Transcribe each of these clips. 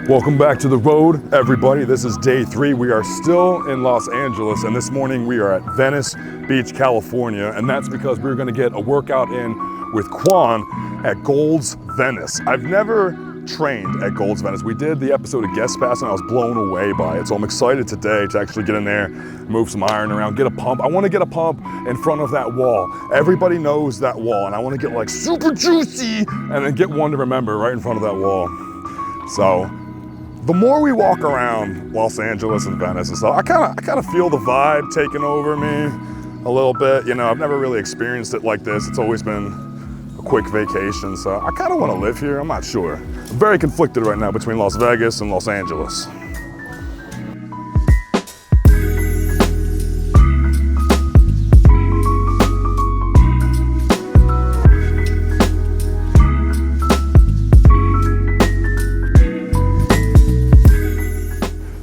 Welcome back to the road, everybody. This is day 3. We are still in Los Angeles, and this morning we are at Venice Beach, California, and that's because we're gonna get a workout in with Quan at Gold's Venice. I've never trained at Gold's Venice. We did the episode of Guest Pass and I was blown away by it. So I'm excited today to actually get in there, move some iron around, get a pump. I wanna get a pump in front of that wall. Everybody knows that wall and I wanna get like super juicy and then get one to remember right in front of that wall. So the more we walk around Los Angeles and Venice and stuff, I kind of feel the vibe taking over me a little bit. You know, I've never really experienced it like this. It's always been a quick vacation, so I kind of want to live here. I'm not sure. I'm very conflicted right now between Las Vegas and Los Angeles.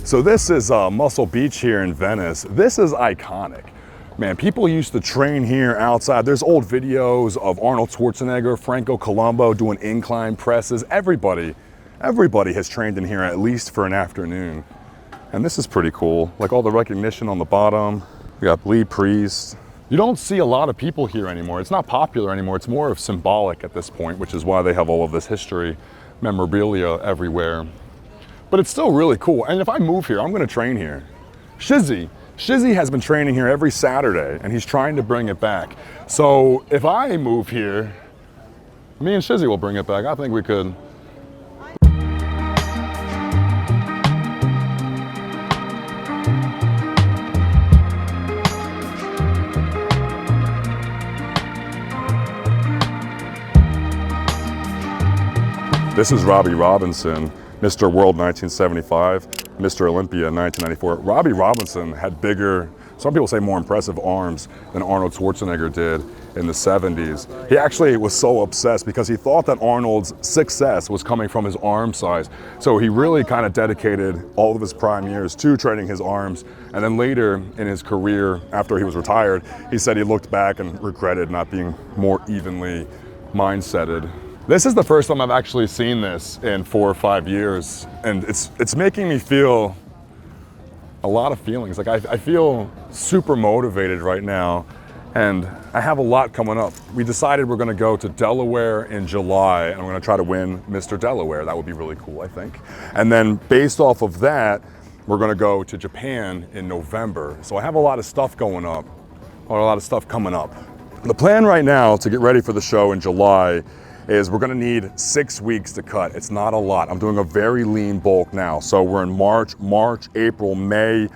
So this is Muscle Beach here in Venice. This is iconic. Man, people used to train here outside. There's old videos of Arnold Schwarzenegger, Franco Columbu doing incline presses. Everybody has trained in here at least for an afternoon. And this is pretty cool. Like all the recognition on the bottom. We got Lee Priest. You don't see a lot of people here anymore. It's not popular anymore. It's more of symbolic at this point, which is why they have all of this history memorabilia everywhere. But it's still really cool. And if I move here, I'm gonna train here. Shizzy has been training here every Saturday and he's trying to bring it back. So if I move here, me and Shizzy will bring it back. I think we could. This is Robby Robinson. Mr. World 1975, Mr. Olympia 1994. Robby Robinson had bigger, some people say more impressive arms than Arnold Schwarzenegger did in the 70s. He actually was so obsessed because he thought that Arnold's success was coming from his arm size. So he really kind of dedicated all of his prime years to training his arms. And then later in his career, after he was retired, he said he looked back and regretted not being more evenly mindseted. This is the first time I've actually seen this in 4 or 5 years, and it's making me feel a lot of feelings. Like I feel super motivated right now, and I have a lot coming up. We decided we're gonna go to Delaware in July, and I'm gonna try to win Mr. Delaware. That would be really cool, I think. And then based off of that, we're gonna go to Japan in November. So I have a lot of stuff going up, or a lot of stuff coming up. The plan right now to get ready for the show in July is we're gonna need 6 weeks to cut. It's not a lot. I'm doing a very lean bulk now. So we're in March, April, May.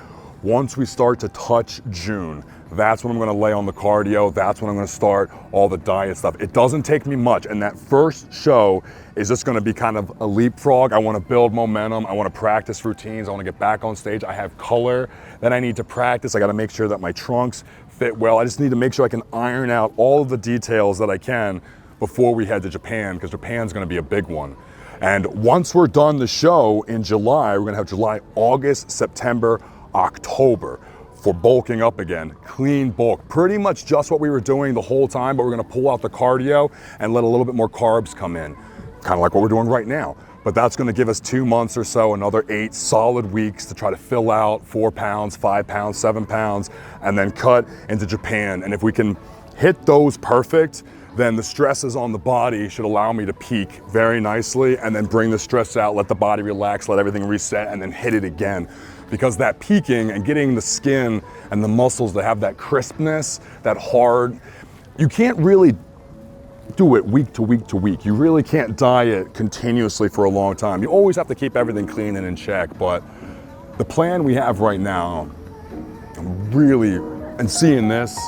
Once we start to touch June, that's when I'm gonna lay on the cardio. That's when I'm gonna start all the diet stuff. It doesn't take me much. And that first show is just gonna be kind of a leapfrog. I wanna build momentum. I wanna practice routines. I wanna get back on stage. I have color that I need to practice. I gotta make sure that my trunks fit well. I just need to make sure I can iron out all of the details that I can before we head to Japan, because Japan's gonna be a big one. And once we're done the show in July, we're gonna have July, August, September, October for bulking up again. Clean bulk, pretty much just what we were doing the whole time, but we're gonna pull out the cardio and let a little bit more carbs come in. Kind of like what we're doing right now. But that's gonna give us 2 months or so, another 8 solid weeks to try to fill out 4 pounds, 5 pounds, 7 pounds, and then cut into Japan. And if we can hit those perfect, then the stresses on the body should allow me to peak very nicely and then bring the stress out, let the body relax, let everything reset, and then hit it again. Because that peaking and getting the skin and the muscles to have that crispness, that hard, you can't really do it week to week to week. You really can't diet continuously for a long time. You always have to keep everything clean and in check, but the plan we have right now, really, and seeing this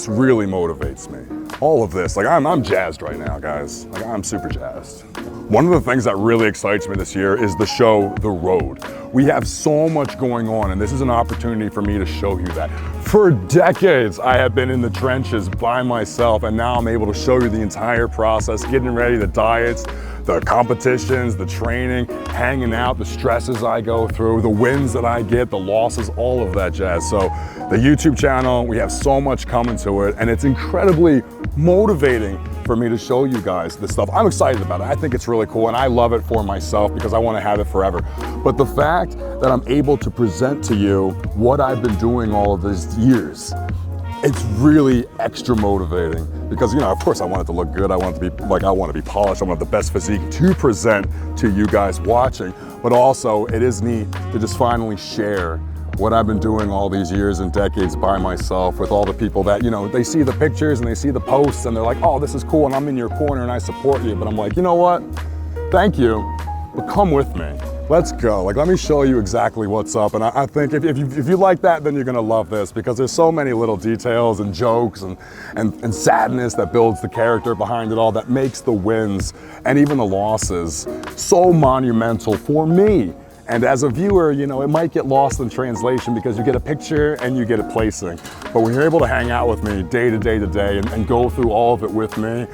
really motivates me. All of this, like I'm jazzed right now, guys. Like I'm super jazzed. One of the things that really excites me this year is the show, The Road. We have so much going on, and this is an opportunity for me to show you that. For decades, I have been in the trenches by myself, and now I'm able to show you the entire process, getting ready, the diets, the competitions, the training, hanging out, the stresses I go through, the wins that I get, the losses, all of that jazz. So the YouTube channel, we have so much coming to it, and it's incredibly motivating for me to show you guys this stuff. I'm excited about it. I think it's really cool, and I love it for myself because I want to have it forever. But the fact that I'm able to present to you what I've been doing all of these years, it's really extra motivating because, you know, of course I want it to look good. I want it to be like, I want to be polished. I want the best physique to present to you guys watching. But also it is neat to just finally share what I've been doing all these years and decades by myself with all the people that, you know, they see the pictures and they see the posts and they're like, oh, this is cool and I'm in your corner and I support you. But I'm like, you know what? Thank you, but come with me. Let's go. Like, let me show you exactly what's up. And I think if you like that, then you're gonna love this because there's so many little details and jokes and sadness that builds the character behind it all that makes the wins and even the losses so monumental for me. And as a viewer, you know, it might get lost in translation because you get a picture and you get a placing. But when you're able to hang out with me day to day to day and go through all of it with me,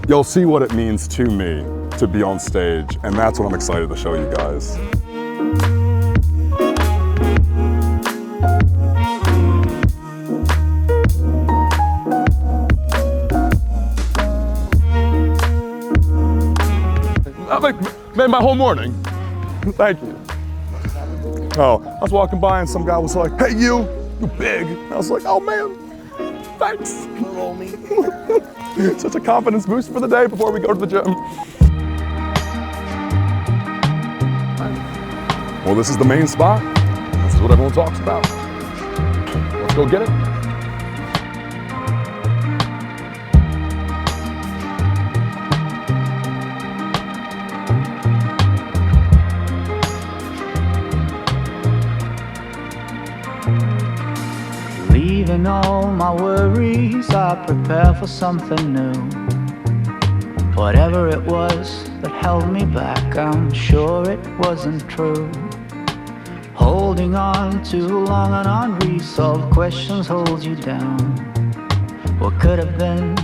you'll see what it means to me to be on stage. And that's what I'm excited to show you guys. I made my whole morning. Thank you. Oh, I was walking by and some guy was like, hey, you big. And I was like, oh man, thanks. Little me. Such a confidence boost for the day before we go to the gym. Well, this is the main spot. This is what everyone talks about. Let's go get it. Leaving all my worries, I prepare for something new. Whatever it was that held me back, I'm sure it wasn't true. Holding on too long and unresolved questions hold you down. What could have been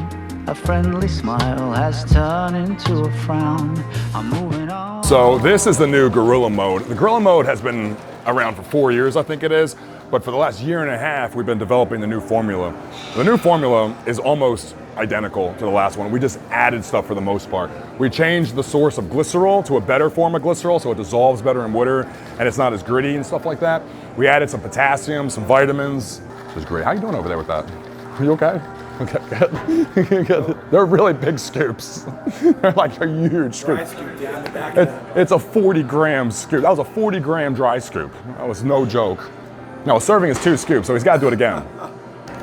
a friendly smile has turned into a frown. I'm moving on. So this is the new Gorilla Mode. The Gorilla Mode has been around for 4 years, I think it is. But for the last year and a half, we've been developing the new formula. The new formula is almost identical to the last one. We just added stuff for the most part. We changed the source of glycerol to a better form of glycerol, so it dissolves better in water and it's not as gritty and stuff like that. We added some potassium, some vitamins. It was great. How you doing over there with that? Are you okay? Okay, good. They're really big scoops. They're like a huge scoop. It's a 40-gram scoop. That was a 40-gram dry scoop. That was no joke. No, serving is 2 scoops, so he's got to do it again.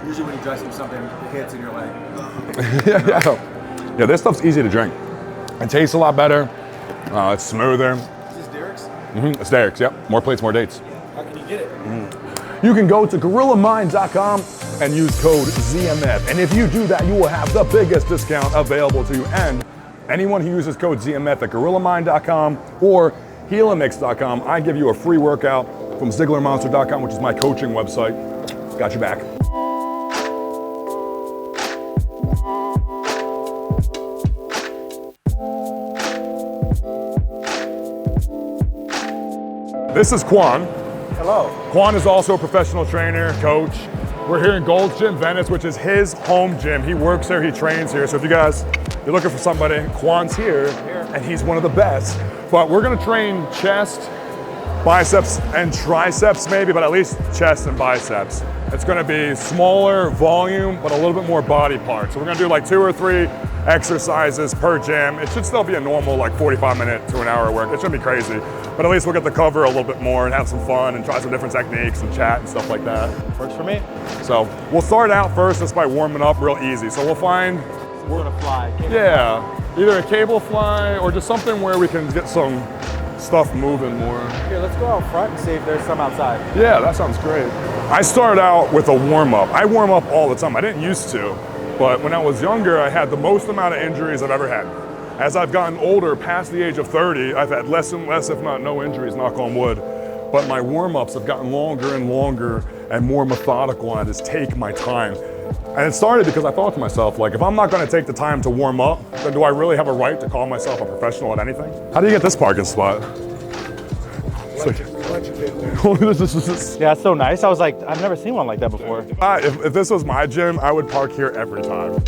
Usually when you dry scoop something, it hits and you're like, yeah, this stuff's easy to drink. It tastes a lot better. It's smoother. is this Derek's? Mm-hmm. It's Derek's, yep. More plates, more dates. How can you get it? You can go to GorillaMind.com and use code ZMF. And if you do that, you will have the biggest discount available to you. And anyone who uses code ZMF at GorillaMind.com or Healamix.com, I give you a free workout from Zieglermonster.com, which is my coaching website. Got your back. This is Quan. Hello. Quan is also a professional trainer, coach. We're here in Gold's Gym, Venice, which is his home gym. He works here, he trains here. So if you're looking for somebody, Quan's here, and he's one of the best. But we're gonna train chest, biceps, and triceps maybe, but at least chest and biceps. It's gonna be smaller volume, but a little bit more body parts. So we're gonna do like 2 or 3 exercises per gym. It should still be a normal like 45-minute to an hour work. It shouldn't be crazy, but at least we'll get to cover a little bit more and have some fun and try some different techniques and chat and stuff like that. Works for me. So we'll start out first just by warming up real easy. So we'll find, We're gonna fly. either a cable fly or just something where we can get some stuff moving more. Here, let's go out front and see if there's some outside. Yeah, that sounds great. I started out with a warm-up. I warm up all the time. I didn't used to, but when I was younger, I had the most amount of injuries I've ever had. As I've gotten older, past the age of 30, I've had less and less, if not no injuries, knock on wood. But my warm-ups have gotten longer and longer and more methodical, and I just take my time. And it started because I thought to myself, like, if I'm not gonna take the time to warm up, then do I really have a right to call myself a professional at anything? How do you get this parking spot? Yeah, it's so nice. I was like, I've never seen one like that before. If this was my gym, I would park here every time.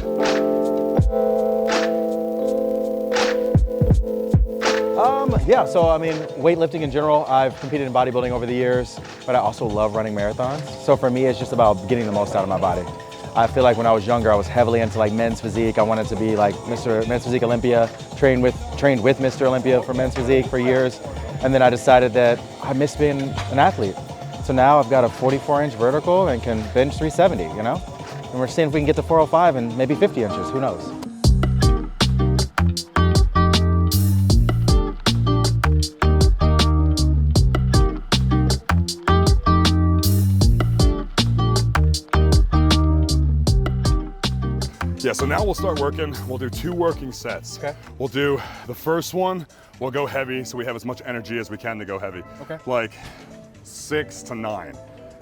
Yeah, so I mean, weightlifting in general, I've competed in bodybuilding over the years, but I also love running marathons. So for me, it's just about getting the most out of my body. I feel like when I was younger, I was heavily into like men's physique. I wanted to be like men's physique Olympia, trained with Mr. Olympia for men's physique for years. And then I decided that I miss being an athlete. So now I've got a 44-inch vertical and can bench 370, you know? And we're seeing if we can get to 405 and maybe 50 inches, who knows? Yeah, so now we'll start working. We'll do 2 working sets. Okay. We'll do the first one, we'll go heavy so we have as much energy as we can to go heavy. Okay. Like 6 to 9.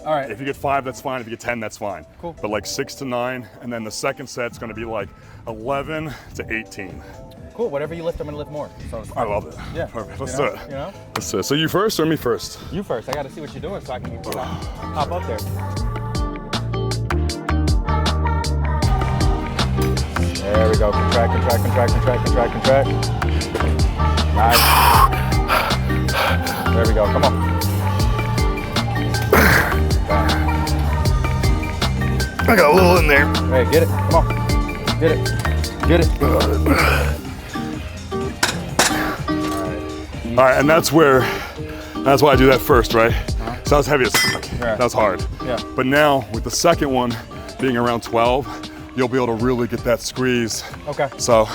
All right. If you get 5, that's fine. If you get 10, that's fine. Cool. But like 6 to 9, and then the second set's gonna be like 11 to 18. Cool, whatever you lift, I'm gonna lift more. So I love it. yeah. Perfect, let's You do know? it. You know? Let's do it. So you first or me first? You first, I gotta see what you're doing so I can hop up there. There we go, contract, contract, contract, contract, contract, contract. Nice. There we go, come on. I got a little in there. Hey, get it, come on. Get it, get it. All right, and that's why I do that first, right? So that was heavy as fuck. Yeah. That was hard. Yeah. But now with the second one being around 12, you'll be able to really get that squeeze. Okay. So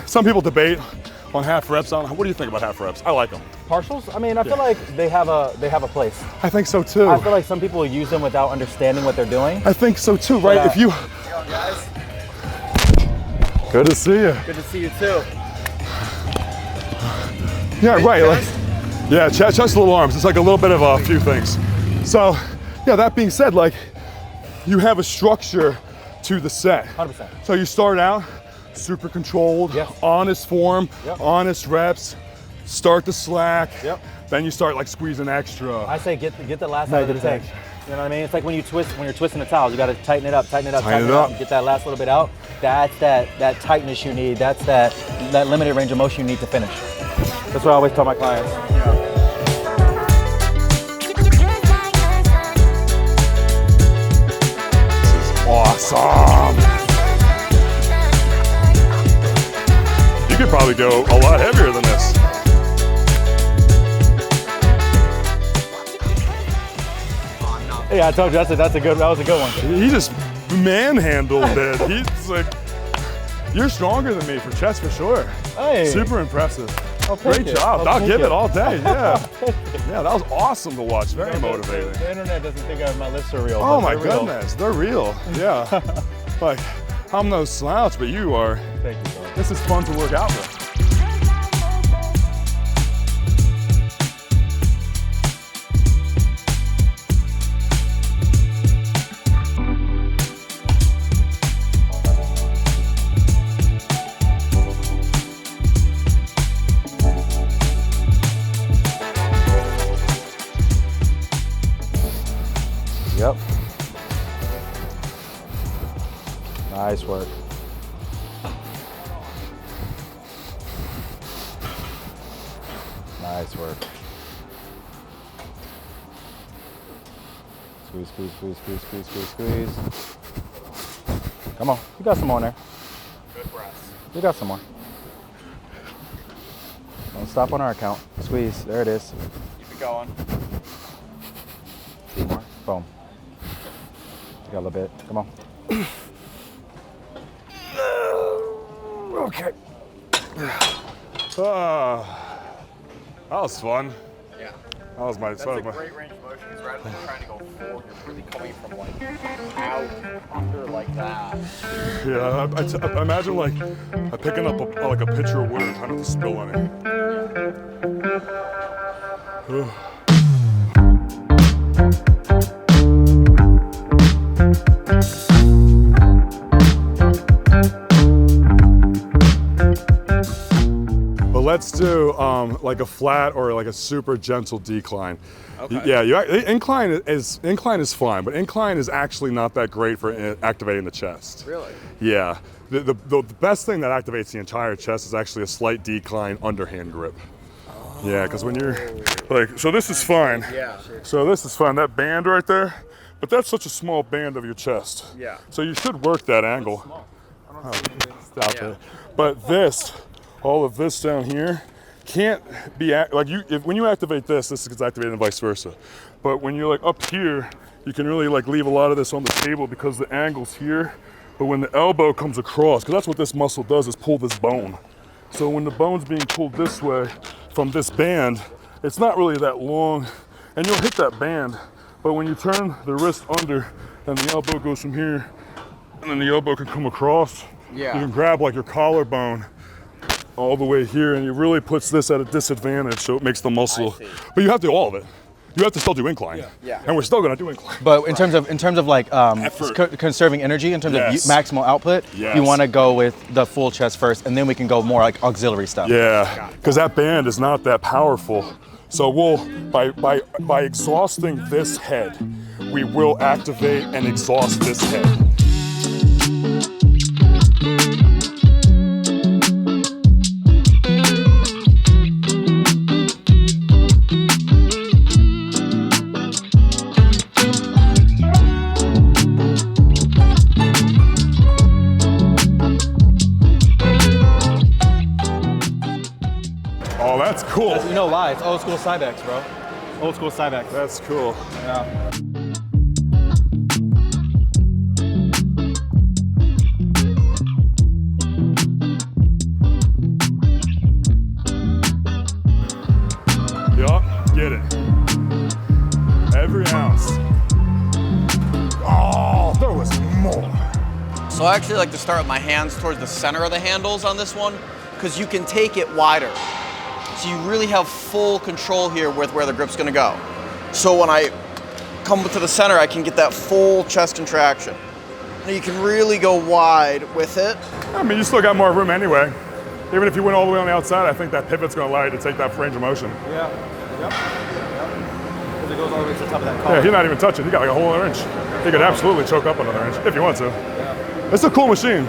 some people debate on half reps. What do you think about half reps? I like them. Partials? I mean, I feel like they have a place. I think so too. I feel like some people use them without understanding what they're doing. I think so too, right? But, If you. guys. Good to see you. Good to see you too. Yeah, right. Like, yeah, chest, little arms. It's like a little bit of a few things. So, yeah, that being said, like, you have a structure to the set. 100%. So you start out super controlled, Yes. honest form, Yep. honest reps, start to slack. Yep. Then you start like squeezing extra. I say get the last out of the tank. You know what I mean? It's like when you're twisting the towels, you got to tighten it up, tighten it up, Tighten it up. Get that last little bit out. That's that tightness you need. That's that limited range of motion you need to finish. That's what I always tell my clients. Awesome. You could probably go a lot heavier than this. Yeah, I told you that was a good one. He just manhandled it. He's like, you're stronger than me for chest for sure. Hey. Super impressive. I'll take Great it. job. I'll I'll take give it. it all day. Yeah. Yeah, that was awesome to watch. Very motivating. The internet doesn't think my lifts are real. Oh but my they're real. goodness, they're real. Yeah. Like, I'm no slouch, but you are. Thank you, bro. This is fun to work out with. Yep. Nice work. Nice work. Squeeze, squeeze, squeeze, squeeze, squeeze, squeeze, squeeze. Come on, you got some more in there. Good breaths. You got some more. Don't stop on our account. Squeeze, there it is. Keep it going. 2 more, boom. You got a little bit, come on. Okay. That was fun. Yeah. That was my. That's a great range of motion because rather than trying to go forward, you're really coming from like out, under like that. Yeah, I imagine like picking up like a pitcher of wood and trying not to spill any. But let's do like a flat or like a super gentle decline. Okay. Yeah, incline is fine, but incline is actually not that great for activating the chest. Really? Yeah, the best thing that activates the entire chest is actually a slight decline underhand grip. Yeah, because when you're like, so this is fine. Yeah. So this is fine, that band right there, but that's such a small band of your chest. Yeah. So you should work that angle. Oh, stop it. But this, all of this down here, can't be, like when you activate this gets activated and vice versa. But when you're like up here, you can really like leave a lot of this on the table because the angle's here. But when the elbow comes across, because that's what this muscle does, is pull this bone. So when the bone's being pulled this way from this band, it's not really that long, and you'll hit that band. But when you turn the wrist under, then the elbow goes from here, and then the elbow can come across. Yeah. You can grab like your collarbone all the way here, and it really puts this at a disadvantage, so it makes the muscle. But you have to do all of it. You have to still do incline. Yeah. And we're still gonna do incline. But in terms of like conserving energy, in terms of maximal output, you want to go with the full chest first, and then we can go more like auxiliary stuff. Yeah, because that band is not that powerful. So we'll, by exhausting this head, we will activate and exhaust this head. Oh, that's cool. You know why? It's old school Cybex, bro. Old school Cybex. That's cool. Yeah. Yup, get it. Every ounce. Oh, there was more. So I actually like to start with my hands towards the center of the handles on this one, because you can take it wider. So you really have full control here with where the grip's gonna go. So when I come to the center, I can get that full chest contraction. And you can really go wide with it. I mean, you still got more room anyway. Even if you went all the way on the outside, I think that pivot's gonna allow you to take that range of motion. Yeah. Yep. Because it goes all the way to the top of that collar. Yeah, he's not even touching. He got like a whole other inch. He could absolutely choke up another inch if you want to. Yeah. It's a cool machine.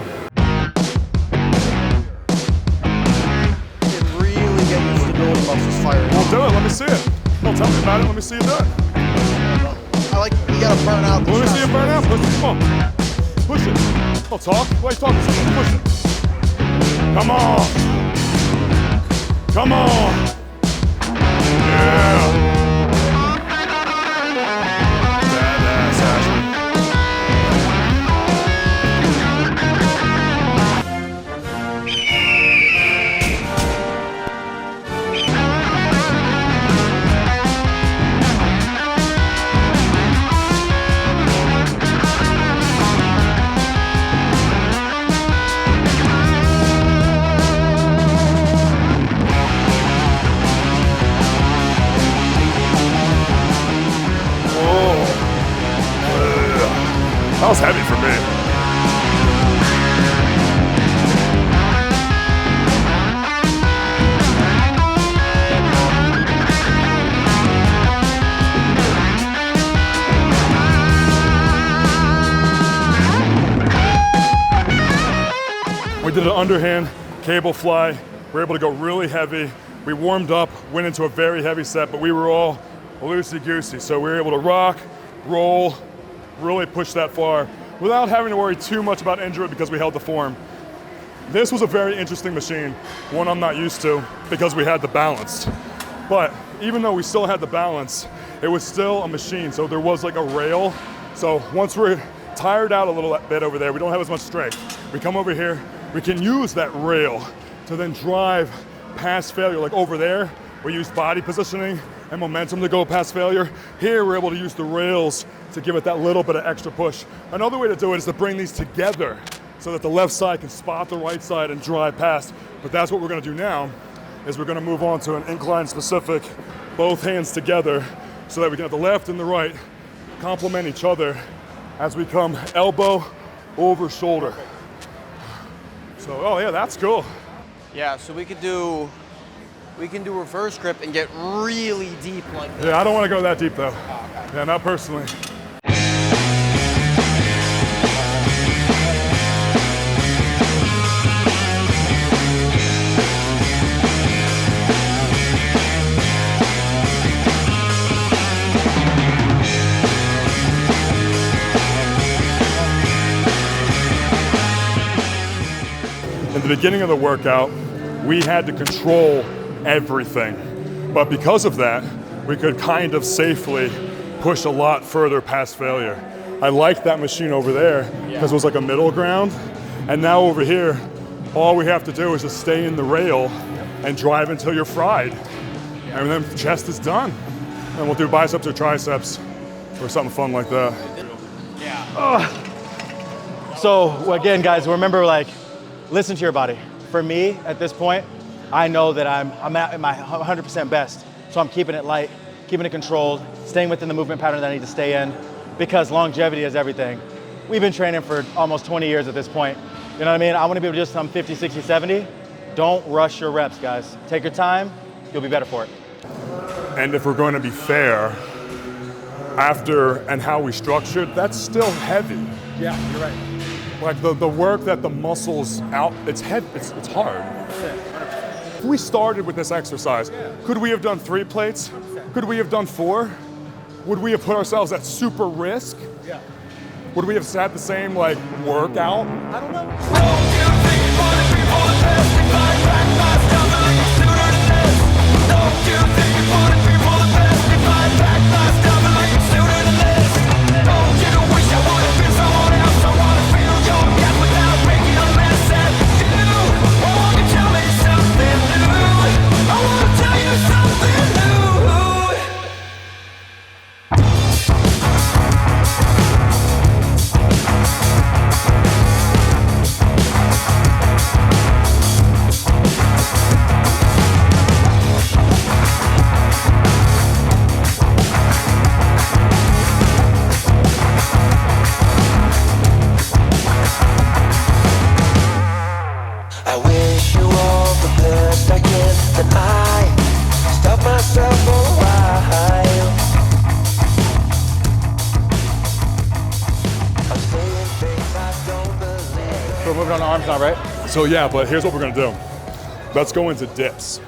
Muscles firing. We'll do it. Let me see it. Don't tell me about it. Let me see it done. I like, you gotta burn out the Let me chest. see it burn out. Push it. Come on. Push it. Don't talk. Why are you talking? Push it. Come on. Come on. Yeah. Badass, Ashley. That was heavy for me. We did an underhand cable fly. We were able to go really heavy. We warmed up, went into a very heavy set, but we were all loosey-goosey. So we were able to rock, roll, really push that far without having to worry too much about injury because we held the form. This was a very interesting machine, one I'm not used to because we had the balance. But even though we still had the balance, it was still a machine, so there was like a rail. So once we're tired out a little bit over there, we don't have as much strength. We come over here, we can use that rail to then drive past failure. Like over there, we use body positioning and momentum to go past failure. Here, we're able to use the rails to give it that little bit of extra push. Another way to do it is to bring these together so that the left side can spot the right side and drive past. But that's what we're gonna do now, is we're gonna move on to an incline specific, both hands together, so that we can have the left and the right complement each other as we come elbow over shoulder. So, oh yeah, that's cool. Yeah, so we can do reverse grip and get really deep like this. Yeah, I don't want to go that deep though. Oh, okay. Yeah, not personally. the beginning of the workout, we had to control everything. But because of that, we could kind of safely push a lot further past failure. I liked that machine over there because it was like a middle ground. And now over here, all we have to do is just stay in the rail and drive until you're fried. And then chest is done. And we'll do biceps or triceps or something fun like that. So again, guys, remember, like, listen to your body. For me, at this point, I know that I'm at my 100% best. So I'm keeping it light, keeping it controlled, staying within the movement pattern that I need to stay in, because longevity is everything. We've been training for almost 20 years at this point. You know what I mean? I want to be able to just some 50, 60, 70. Don't rush your reps, guys. Take your time, you'll be better for it. And if we're going to be fair, after and how we structured, that's still heavy. Yeah, you're right. Like the work that the muscles out, it's heavy, it's hard. 100%. If we started with this exercise, could we have done 3 plates? Could we have done 4? Would we have put ourselves at super risk? Yeah. Would we have had the same like workout? I don't know. So we're moving on to arms now, right? So yeah, but here's what we're gonna do. Let's go into dips.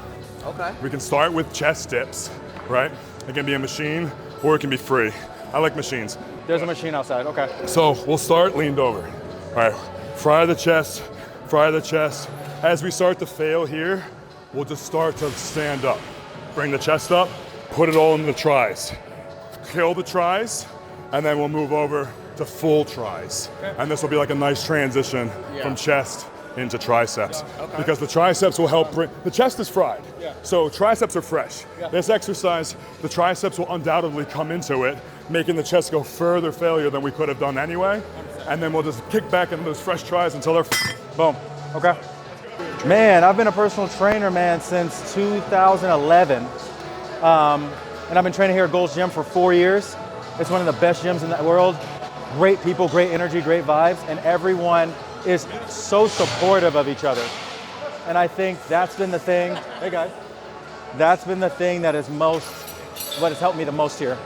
Okay. We can start with chest dips, right? It can be a machine or it can be free. I like machines. There's a machine outside, okay. So we'll start leaned over. All right, fry the chest, fry the chest. As we start to fail here, we'll just start to stand up. Bring the chest up, put it all in the tries. Kill the tries, and then we'll move over to full tries. Okay. And this will be like a nice transition from chest into triceps. Because the triceps will help bring, the chest is fried. So triceps are fresh. This exercise, the triceps will undoubtedly come into it, making the chest go further failure than we could have done anyway. And then we'll just kick back into those fresh tries until they're boom. Okay. Man, I've been a personal trainer, man, since 2011. And I've been training here at Gold's Gym for 4 years. It's one of the best gyms in the world. Great people, great energy, great vibes, and everyone is so supportive of each other. And I think that's been the thing, hey guys, that's been the thing that is what has helped me the most here.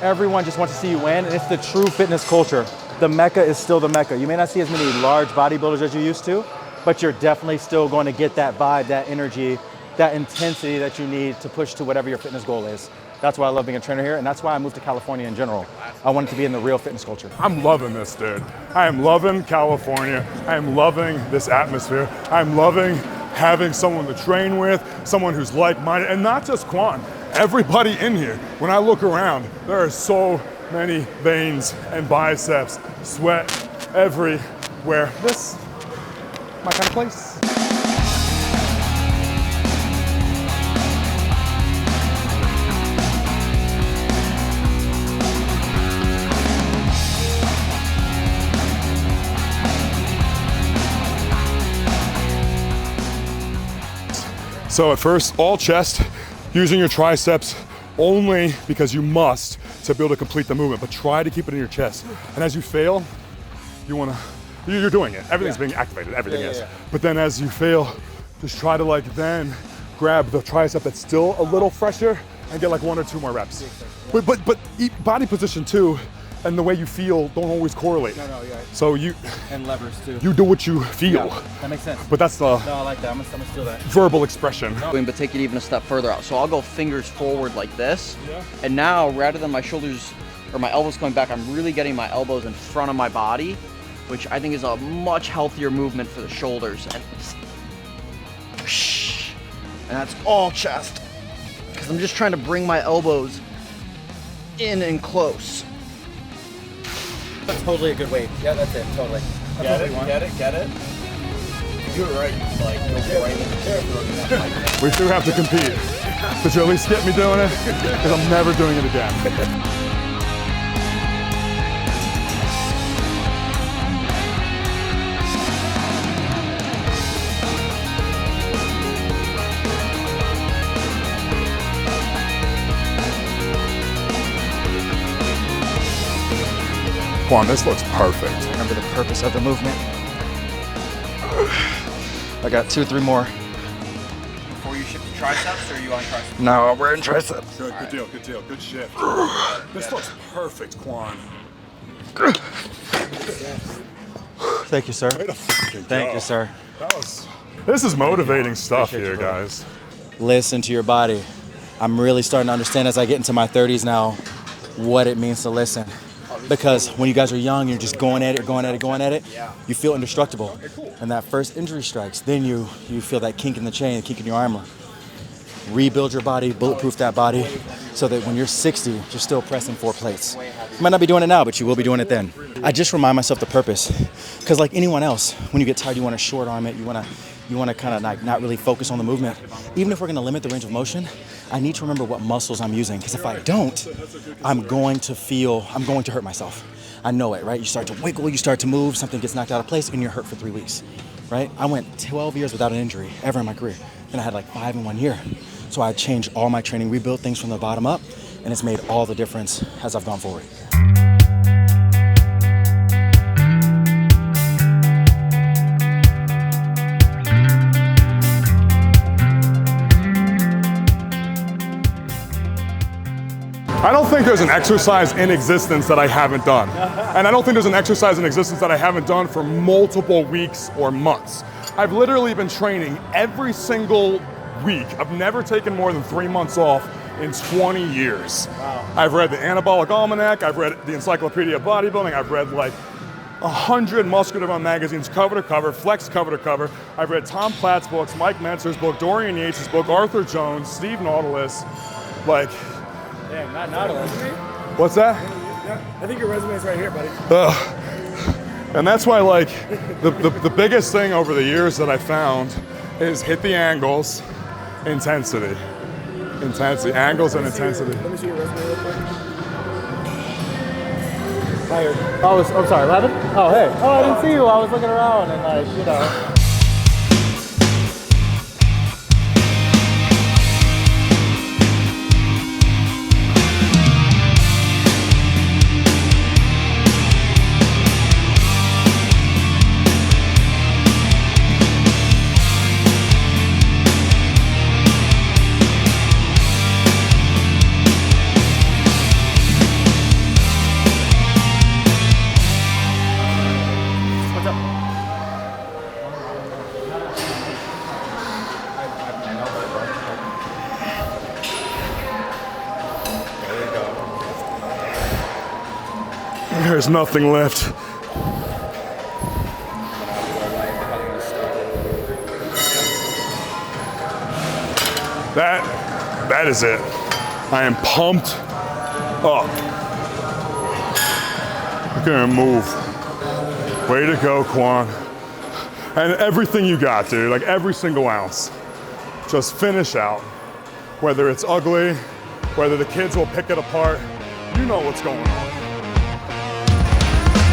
Everyone just wants to see you win, and it's the true fitness culture. The Mecca is still the Mecca. You may not see as many large bodybuilders as you used to, but you're definitely still going to get that vibe, that energy, that intensity that you need to push to whatever your fitness goal is. That's why I love being a trainer here, and that's why I moved to California in general. I wanted to be in the real fitness culture. I'm loving this, dude. I am loving California. I am loving this atmosphere. I'm loving having someone to train with, someone who's like-minded, and not just Quan. Everybody in here, when I look around, there are so many veins and biceps, sweat everywhere. This is my kind of place. So at first, all chest, using your triceps only because you must to be able to complete the movement, but try to keep it in your chest. And as you fail, you're doing it. Everything's being activated, everything is. But then as you fail, just try to then grab the tricep that's still a little fresher and get 1 or 2 more reps. But body position too, and the way you feel don't always correlate. No, yeah. So and levers too. You do what you feel. Yeah, that makes sense. But that's the No, I like that. I'm gonna steal that. verbal expression. But take it even a step further out. So I'll go fingers forward like this. And now, rather than my shoulders or my elbows coming back, I'm really getting my elbows in front of my body, which I think is a much healthier movement for the shoulders. And And that's all chest. Because I'm just trying to bring my elbows in and close. That's totally a good weight. Yeah, that's it, totally. Get it? You do it right, like, go right in the chair. We do have to compete. Did you at least get me doing it? Because I'm never doing it again. Juan, this looks perfect. Remember the purpose of the movement. I got 2 or 3 more. Before you shift to triceps, or are you on triceps? No, we're in triceps. Good deal, good shift. This looks perfect, Juan. Thank you, sir. Thank you, sir. This is motivating stuff here, guys. Listen to your body. I'm really starting to understand as I get into my 30s now what it means to listen. Because when you guys are young, you're just going at it, you feel indestructible. And that first injury strikes, then you feel that kink in the chain, kink in your armor. Rebuild your body, bulletproof that body, so that when you're 60, you're still pressing 4 plates. You might not be doing it now, but you will be doing it then. I just remind myself the purpose. Because like anyone else, when you get tired, you want to short arm it, you want to kind of like not really focus on the movement. Even if we're going to limit the range of motion, I need to remember what muscles I'm using, because if I don't, I'm going to hurt myself. I know it, right? You start to wiggle, you start to move, something gets knocked out of place, and you're hurt for 3 weeks, right? I went 12 years without an injury ever in my career, and I had like 5 in 1 year. So I changed all my training, rebuilt things from the bottom up, and it's made all the difference as I've gone forward. I don't think there's an exercise in existence that I haven't done. And I don't think there's an exercise in existence that I haven't done for multiple weeks or months. I've literally been training every single week. I've never taken more than 3 months off in 20 years. Wow. I've read the Anabolic Almanac, I've read the Encyclopedia of Bodybuilding, I've read like 100 Muscular Run magazines cover to cover, Flex cover to cover. I've read Tom Platt's books, Mike Mentzer's book, Dorian Yates' book, Arthur Jones, Steve Nautilus, like. Damn, not Nautilus. What's that? I think your resume's right here, buddy. And that's why, like, the biggest thing over the years that I found is hit the angles, intensity, angles and intensity. Let me see your resume real quick. Oh, sorry, 11? Oh, hey. Oh, I didn't see you. I was looking around and, like, you know. There's nothing left. That is it. I am pumped up. I can't move. Way to go, Quan. And everything you got, dude, like every single ounce. Just finish out. Whether it's ugly, whether the kids will pick it apart, you know what's going on.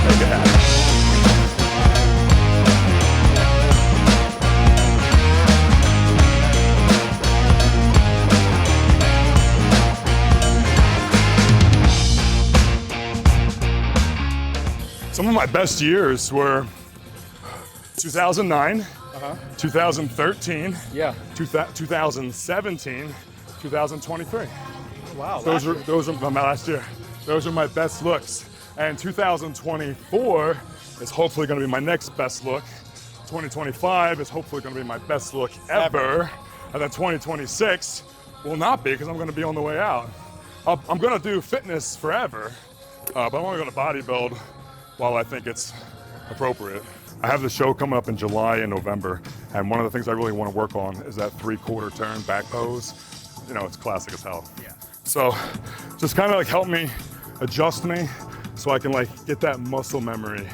Make it happen. Some of my best years were 2009, 2013, 2017, 2023. Wow. Those are my last year. Those are my best looks. And 2024 is hopefully going to be my next best look. 2025 is hopefully going to be my best look ever. And then 2026 will not be, because I'm going to be on the way out. I'm going to do fitness forever, but I'm only going to bodybuild while I think it's appropriate. I have the show coming up in July and November, And one of the things I really want to work on is that 3/4 turn back pose. You know, it's classic as hell. Yeah. So just kind of like help me, adjust me, so I can like get that muscle memory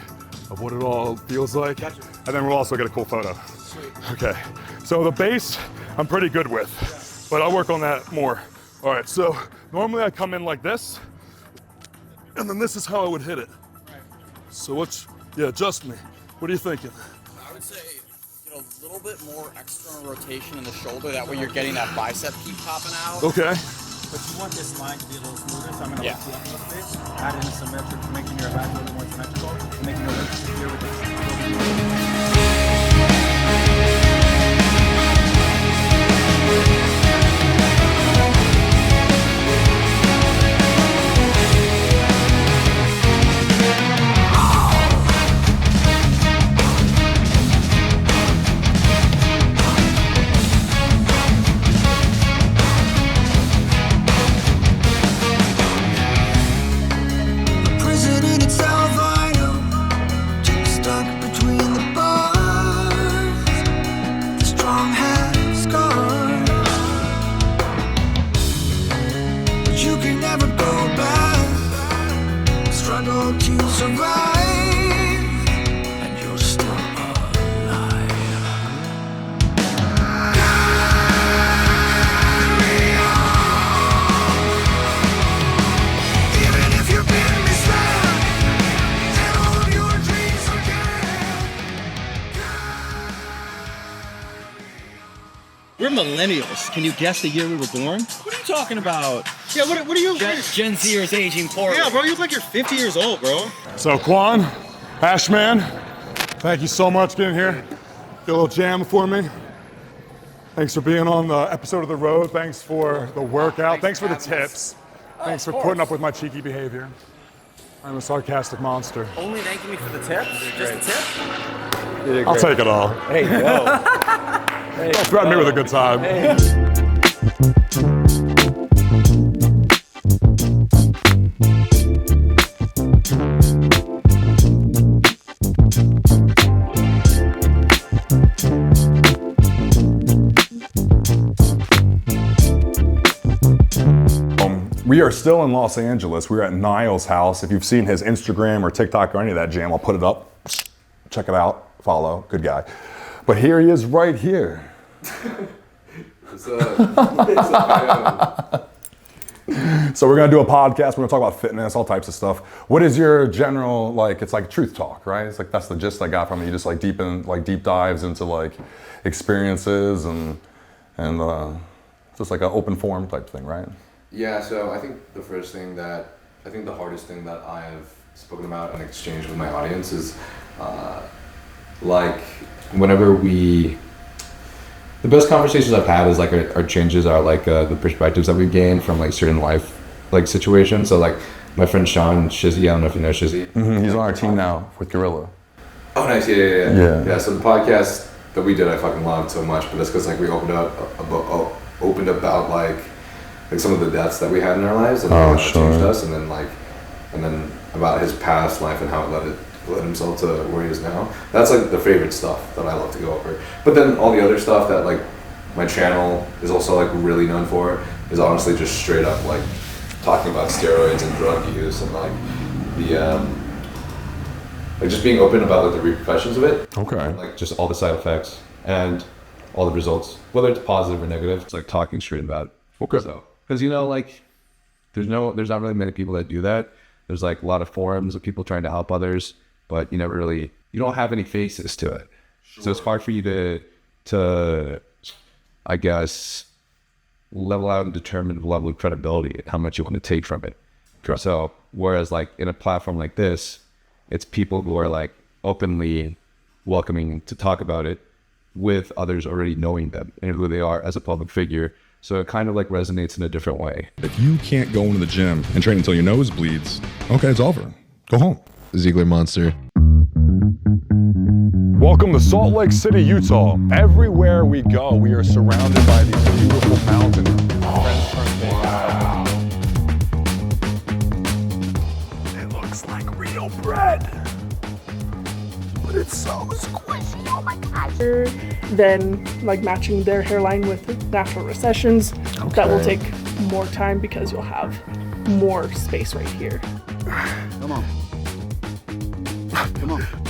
of what it all feels like. Gotcha. And then we'll also get a cool photo. Sweet. Okay, so the base I'm pretty good with, but I'll work on that more. All right, so normally I come in like this, and then this is how I would hit it. So adjust me. What are you thinking? I would say get a little bit more external rotation in the shoulder. That way you're getting that bicep keep popping out. Okay. But you want this line to be a little smoother, so I'm gonna Yeah. lift you up a little bit, add in a symmetric, making your back a little more symmetrical, and making your legs secure with this. Prison in itself, I know. Just stuck between the bars. The strong have scars, but you can never go back. Struggle to survive, and you're still alive. Carry on. Even if you've been misled, and all of your dreams are dead. We're millennials. Can you guess the year we were born? What are you talking about? Yeah, what are you? Gen Zers aging poorly. Yeah, bro, you look like you're 50 years old, bro. So Quan, Ashman, thank you so much for getting here. Get a little jam for me. Thanks for being on the episode of The Road. Thanks for the workout. Thanks for the tips. Thanks for putting up with my cheeky behavior. I'm a sarcastic monster. Only thanking me for the tips? Just the tip? I'll take it all. Hey, yo. Don't threaten me with a good time. We are still in Los Angeles. We're at Niall's house. If you've seen his Instagram or TikTok or any of that jam, I'll put it up. Check it out. Follow. Good guy. But here he is right here. So we're gonna do a podcast. We're gonna talk about fitness, all types of stuff. What is your general, like, it's like truth talk, right? It's like, that's the gist I got from it. You just like deep dives into like experiences and just like an open forum type thing, right? Yeah, so I think the hardest thing that I have spoken about and exchanged with my audience is like whenever the best conversations I've had is like our changes are like the perspectives that we've gained from like certain life like situations. So like my friend Sean Shizzy, I don't know if you know Shizzy. Mm-hmm. He's on our team now with Gorilla. Oh, nice, yeah. So the podcast that we did, I fucking loved so much, but that's because like we opened about like some of the deaths that we had in our lives and how it changed us, and then about his past life and how it led himself to where he is now. That's like the favorite stuff that I love to go over. But then all the other stuff that like my channel is also like really known for is honestly just straight up like talking about steroids and drug use and like the like just being open about like the repercussions of it. Okay. Like just all the side effects and all the results, whether it's positive or negative. It's like talking straight about it. Okay. So, because like there's not really many people that do that. There's like a lot of forums of people trying to help others, but you don't have any faces to it. Sure. So it's hard for you to I guess level out and determine the level of credibility and how much you want to take from it. Sure. So whereas like in a platform like this, it's people who are like openly welcoming to talk about it with others already knowing them and who they are as a public figure. So it kind of like resonates in a different way. If you can't go into the gym and train until your nose bleeds, okay, it's over. Go home. Zieglermonster. Welcome to Salt Lake City, Utah. Everywhere we go, we are surrounded by these beautiful mountains. Wow. It looks like real bread, but it's so squishy. Oh my Then like matching their hairline with natural recessions. That will take more time because you'll have more space right here. Come on. Come on.